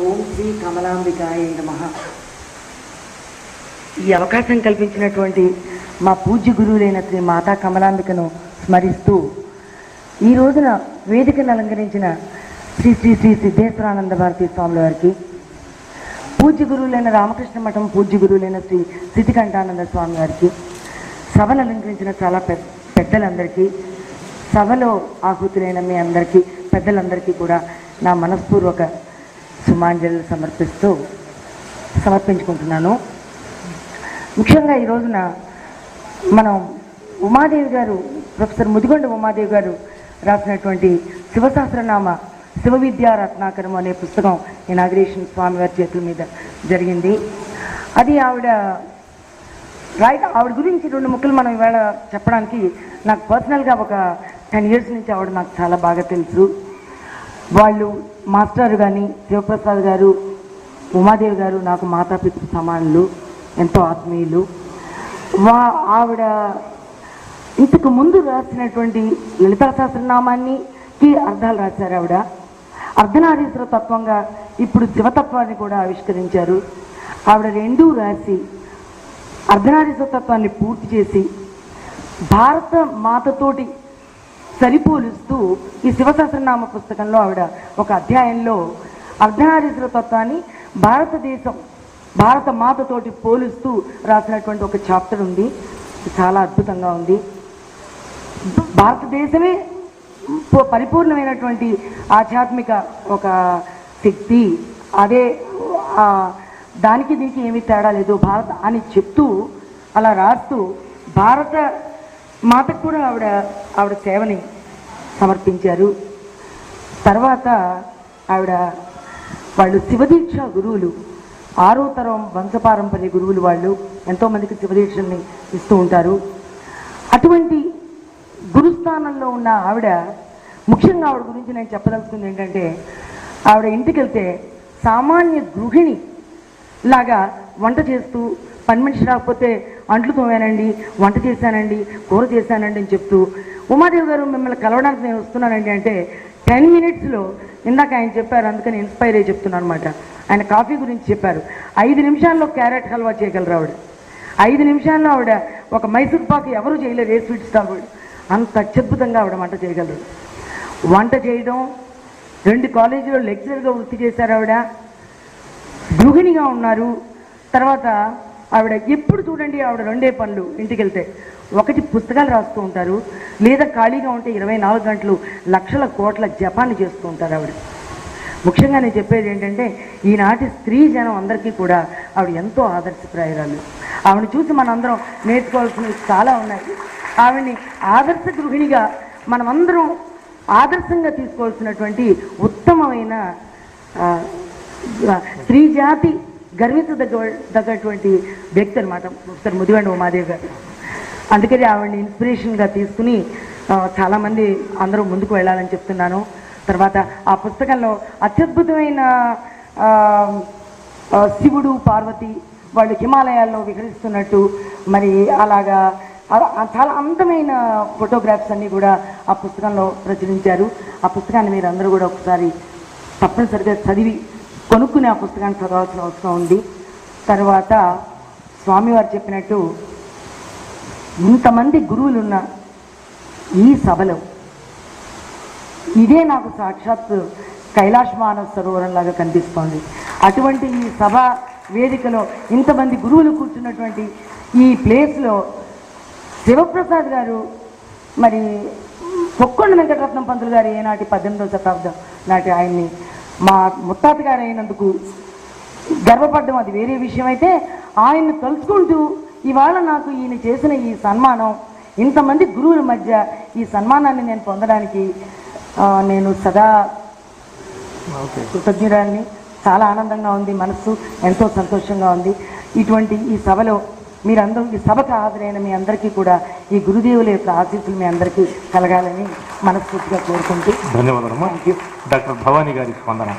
ఓం శ్రీ కమలాంబికాయ నమః. ఈ అవకాశం కల్పించినటువంటి మా పూజ్య గురువులైన శ్రీ మాతా కమలాంబికను స్మరిస్తూ ఈ రోజున వేదికను అలంకరించిన శ్రీ శ్రీ శ్రీ సిద్ధేశ్వరానంద భారతీ స్వాముల వారికి, పూజ్య గురువులైన రామకృష్ణ మఠం పూజ్య గురువులైన శ్రీ సిద్ధికంఠానంద స్వామి వారికి, సభను అలంకరించిన చాలా పెద్దలందరికీ, సభలో ఆహుతులైన మీ అందరికీ, పెద్దలందరికీ కూడా నా మనస్పూర్వక సుమాంజలు సమర్పించుకుంటున్నాను. ముఖ్యంగా ఈ రోజున మనం ఉమాదేవి గారు, ప్రొఫెసర్ ముదిగొండ ఉమాదేవి గారు రాసినటువంటి శివసహస్రనామ శివ విద్యా రత్నాకరం అనే పుస్తకం ఇనాగ్రేషన్ స్వామివారి చేతుల మీద జరిగింది. అది ఆవిడ గురించి 2 ముక్కలు మనం ఇవాళ చెప్పడానికి నాకు పర్సనల్గా ఒక 10 years నుంచి ఆవిడ నాకు చాలా బాగా తెలుసు. వాళ్ళు మాస్టర్ కానీ శివప్రసాద్ గారు, ఉమాదేవి గారు నాకు మాతాపితృ సమానులు, ఎంతో ఆత్మీయులు. ఆవిడ ఇంతకు ముందు రాసినటువంటి లలితా సహస్రనామానికి అర్థాలు రాశారు. ఆవిడ అర్ధనారీశ్వర తత్వంగా ఇప్పుడు శివతత్వాన్ని కూడా ఆవిష్కరించారు. ఆవిడ 2 రాసి అర్ధనారీశ్వర తత్వాన్ని పూర్తి చేసి భారత మాతతోటి సరిపోలుస్తూ ఈ శివసహస్రనామ పుస్తకంలో ఆవిడ ఒక అధ్యాయంలో అర్ధనారీశ్వర తత్వాన్ని భారత మాతతోటి పోలుస్తూ రాసినటువంటి ఒక చాప్టర్ ఉంది. చాలా అద్భుతంగా ఉంది. భారతదేశమే పరిపూర్ణమైనటువంటి ఆధ్యాత్మిక ఒక శక్తి, అదే దానికి దీనికి ఏమీ తేడా లేదు భారత అని చెప్తూ అలా రాస్తూ భారత మాతకు కూడా ఆవిడ సేవని సమర్పించారు. తర్వాత వాళ్ళు శివదీక్ష గురువులు, 6వ తరం వంశపారంపర్య గురువులు. వాళ్ళు ఎంతోమందికి శివదీక్షల్ని ఇస్తూ ఉంటారు. అటువంటి గురుస్థానంలో ఉన్న ఆవిడ, ముఖ్యంగా ఆవిడ గురించి నేను చెప్పదలుచుకుంది ఏంటంటే, ఆవిడ ఇంటికి వెళ్తే సామాన్య గృహిణి లాగా వంట చేస్తూ, పని మనిషి రాకపోతే అంట్లు తోమానండి, వంట చేశానండి, కూర చేశానండి అని చెప్తూ, ఉమాదేవి గారు మిమ్మల్ని కలవడానికి నేను వస్తున్నానండి అంటే 10 minutesలో, ఇందాక ఆయన చెప్పారు అందుకని ఇన్స్పైర్ అయ్యి చెప్తున్నాను అనమాట, ఆయన కాఫీ గురించి చెప్పారు. 5 నిమిషాల్లో క్యారెట్ హల్వా చేయగలరు ఆవిడ. 5 నిమిషాల్లో ఆవిడ ఒక మైసూర్ పాకు ఎవరు చేయలేరు, ఏ స్వీట్ స్టాల్ వాడు, అంత అత్యద్భుతంగా ఆవిడ వంట చేయగలరు. వంట చేయడం, 2 కాలేజీలో లెక్చరర్గా వృత్తి చేశారు ఆవిడ. గృహిణిగా ఉన్నారు. తర్వాత ఆవిడ ఎప్పుడు చూడండి ఆవిడ 2 పనులు. ఇంటికి వెళ్తే ఒకటి పుస్తకాలు రాస్తూ ఉంటారు, లేదా ఖాళీగా ఉంటే 24 గంటలు లక్షల కోట్ల జపాన్ని చేస్తూ ఉంటారు ఆవిడ. ముఖ్యంగా నేను చెప్పేది ఏంటంటే, ఈనాటి స్త్రీ జనం అందరికీ కూడా ఆవిడ ఎంతో ఆదర్శప్రాయురాలు. ఆవిడని చూసి మనందరం నేర్చుకోవాల్సినవి చాలా ఉన్నాయి. ఆవిడని ఆదర్శ గృహిణిగా మనమందరం ఆదర్శంగా తీసుకోవాల్సినటువంటి ఉత్తమమైన స్త్రీ జాతి గర్వించదగ్గటువంటి వ్యక్తి అనమాట ప్రొఫెసర్ ముదిగొండ ఉమాదేవి గారు. అందుకని ఆవిడని ఇన్స్పిరేషన్గా తీసుకుని చాలామంది అందరూ ముందుకు వెళ్ళాలని చెప్తున్నాను. తర్వాత ఆ పుస్తకంలో అత్యద్భుతమైన శివుడు పార్వతి వాళ్ళు హిమాలయాల్లో విహరిస్తున్నట్టు, మరి అలాగా చాలా అందమైన ఫోటోగ్రాఫ్స్ అన్నీ కూడా ఆ పుస్తకంలో ప్రచురించారు. ఆ పుస్తకాన్ని మీరు అందరూ కూడా ఒకసారి తప్పనిసరిగా చదివి కొనుక్కుని ఆ పుస్తకాన్ని చదవాల్సిన అవసరం ఉంది. తర్వాత స్వామివారు చెప్పినట్టు ఇంతమంది గురువులున్న ఈ సభలో ఇదే నాకు సాక్షాత్ కైలాష్ మానవ సరోవరంలాగా కనిపిస్తోంది. అటువంటి ఈ సభ వేదికలో ఇంతమంది గురువులు కూర్చున్నటువంటి ఈ ప్లేస్లో శివప్రసాద్ గారు, మరి పొక్కొండ వెంకటరత్నం పంతులు గారు ఏనాటి 18వ శతాబ్దం నాటి ఆయన్ని మా ముత్తాత గారు అయినందుకు గర్వపడ్డం అది వేరే విషయం. అయితే ఆయన్ని తలుచుకుంటూ ఇవాళ నాకు ఈయన చేసిన ఈ సన్మానం, ఇంతమంది గురువుల మధ్య ఈ సన్మానాన్ని నేను పొందడానికి నేను సదా కృతజ్ఞురాలిని. చాలా ఆనందంగా ఉంది, మనస్సు ఎంతో సంతోషంగా ఉంది. ఇటువంటి ఈ సభలో మీరందరూ, ఈ సభకు హాజరైన మీ అందరికీ కూడా ఈ గురుదేవుల యొక్క ఆశీస్సులు మీ అందరికీ కలగాలని మనస్ఫూర్తిగా కోరుకుంటూ ధన్యవాదాలు. డాక్టర్ భవానీ గారి స్పందన.